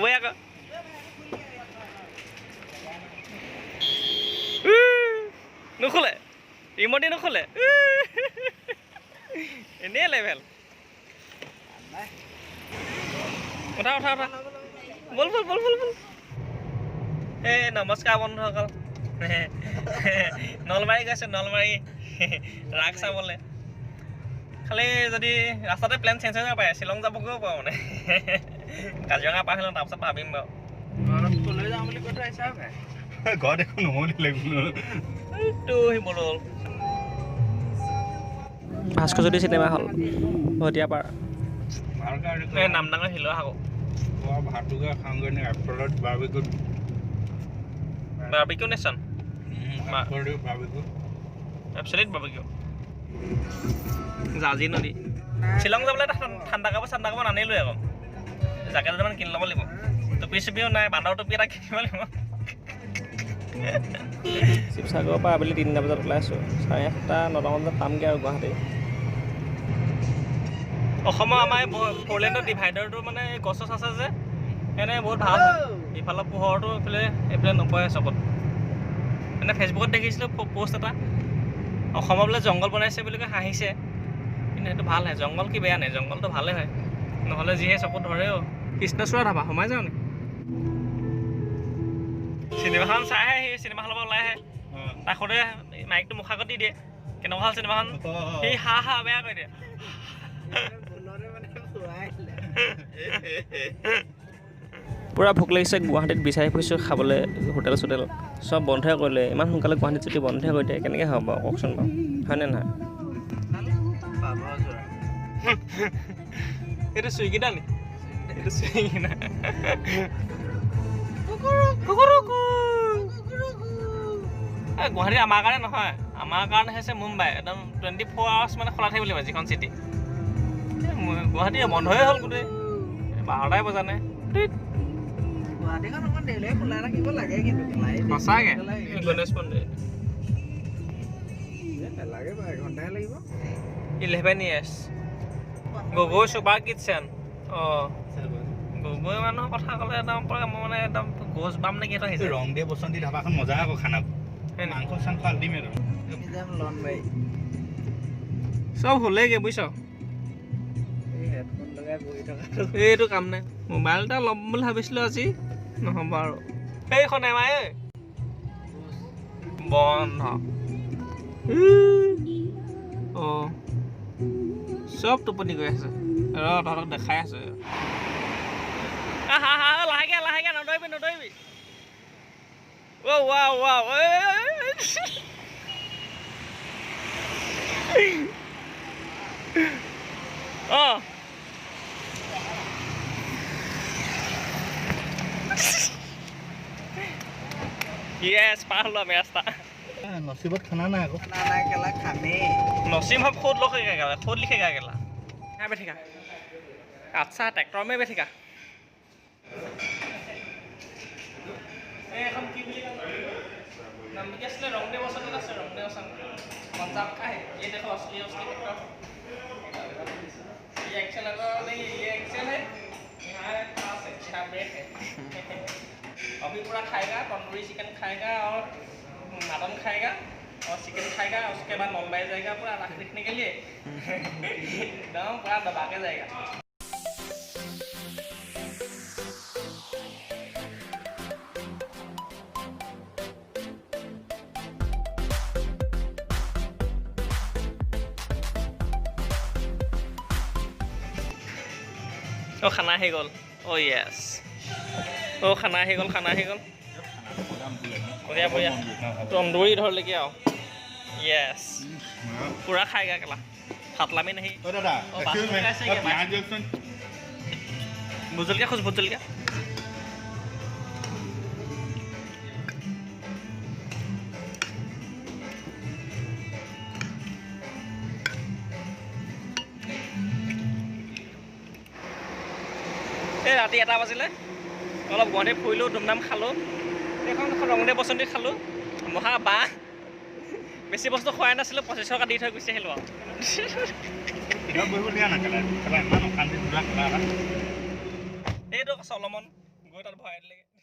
বৈ আকৌ নুখোলে ৰিমটে নুখোলে এনেই লেভেল উঠা উঠা উঠা বল বল বল বল বল এই নমস্কাৰ বন্ধুসকল নলবাৰী গৈছে নলবাৰী ৰাস চাবলৈ খালি যদি ৰাস্তাতে প্লেন চেঞ্জ হৈ যাব পাৰে শ্বিলং যাবগৈও পাৰোঁ মানে কাজিৰঙা পাৰ হৈ লওঁ তাৰপিছত ভাবিম বাৰু ঘৰত ক'লৈ যাওঁ বুলি কৈ থৈ আহিছা ঘৰত একো নহ'লে এইটো শিৱদৌল ভাস্কৰজ্যোতি চিনেমা হল ভটিয়াপাৰা এই নামডাঙৰ শিলৰ সাগৰ ভাতটোকে খাওঁগৈ নে এপলত বাৰ্বিকিউ নেশ্যন এপচলিট বাৰ্বিকিউ জাজি নদী শ্বিলং যাবলৈ ঠাণ্ডা কাপোৰ নানিলোৱে আকৌ জেকেট এটামান কিনি ল'ব লাগিব টুপি চুপিও নাই বান্দৰ টুপি এটা কিনিব লাগিব শিৱসাগৰৰ পৰা আবেলি 3টা বজাত ওলাই আছোঁ 8:30 9টা বজাত পামগৈ আৰু গুৱাহাটী অসমৰ আমাৰ ফ'ৰলেণ্ডৰ ডিভাইডাৰটো মানে গছ চছ আছে যে এনে বহুত ভাল ইফালৰ পোহৰটো এইফালে নপৰে চকত মানে ফেচবুকত দেখিছিলোঁ পষ্ট এটা অসমৰ বোলে জংঘল বনাইছে বুলি কৈ হাঁহিছে কিন্তু সেইটো ভাল হয় জংঘল কি বেয়া নাই জংঘলটো ভালেই হয় নহ'লে যিহে চকুত ধৰেও কৃষ্ণচূড়া ধাবা সোমাই যাওঁ নি চিনেমাখন চাই আহে সেই চিনেমা হলৰ পৰা ওলাই আহে তাকতে মাইকটো মুখাগত দি দিয়ে কেনেকুৱা হ'ল চিনেমাখন সি হা বেয়া কৰি দিয়ে পূৰা ভোক লাগিছে গুৱাহাটীত বিচাৰি ফুৰিছোঁ খাবলৈ হোটেল চোটেল চব বন্ধই কৰিলে ইমান সোনকালে গুৱাহাটীত যদি বন্ধই কৰি দিয়ে কেনেকৈ হ'ব বাৰু কওকচোন বাৰু হয়নে নহয় এইটো চুইগিটা নি এইটো চুইগিটা গুৱাহাটী আমাৰ কাৰণে নহয় আমাৰ কাৰণে হৈছে মুম্বাই একদম 24 আৱাৰ্ছ মানে খোলা থাকিব লাগিব যিখন চিটি গুৱাহাটী বন্ধই হ'ল গোটেই 12টাই বজা নাই সঁচাকৈ গণেশ মন্দিৰ 11 years গগৈ চুপাৰ কিটচেন অঁ গগৈ মানুহৰ কথা ক'লে একদম মই মানে একদম গোজ বাম নেকি এটা আহিছে ৰং দিয়ে বসন্তী ধাবাখন মজা আকৌ খানা মাংস চাংস আল্টিমেট চব হ'লেগৈ বুজিছ এইটো কাম নাই মোবাইল এটা ল'ম বুলি ভাবিছিলোঁ আজি নহ'ব আৰু সেইখন এমাই বন্ধ অঁ চব টোপনি গৈ আছে তহঁতক দেখাই আছে লাহেকৈ নদৰিবি অঁ ইয়েছ পাৰ হ'লো আমি ৰাস্তা নচিবত খানা নাই আকৌ নচিব हम खुद लिखेगा अकेला यहाँ बैठेगा अच्छा ट्रैक्टर में बैठेगा এখন কি বুলি নাম কি আছিলে ৰংদে বসন্ত আছে ৰংদে বসন্ত पंजाब का है ये देखो असली ट्रैक्टर ये एक्सेल नहीं ये एक्सेल है यहाँ पास है यहाँ ब्रेक है अभी पूरा खाएगा तंदूरी चिकन खाएगा और मटन खाएगा और चिकन खाएगा उसके बाद मुंबई जाएगा पूरा रख लिखने के लिए एकदम पूरा दबा के जाएगा ओ खाना ही गल ओ यस ओ खाना ही गल बढ़िया बढ़िया तंदूरी धर लेके आओ यस पूरा खाएगा केला फातला में नहीं भुजल क्या खुश भुजल क्या এই ৰাতি 1টা বাজিলে অলপ গুৱাহাটীত ফুৰিলোঁ ধুমধাম খালোঁ এখন ৰংদে বসন্তী খালোঁ মহা বাঁহ বেছি বস্তু খোৱাই নাছিলোঁ 25 টকা দি থৈ গুচি আহিলোঁ আৰু এই এইটো চলমন গৈ তাত ভৰাই দিলেগে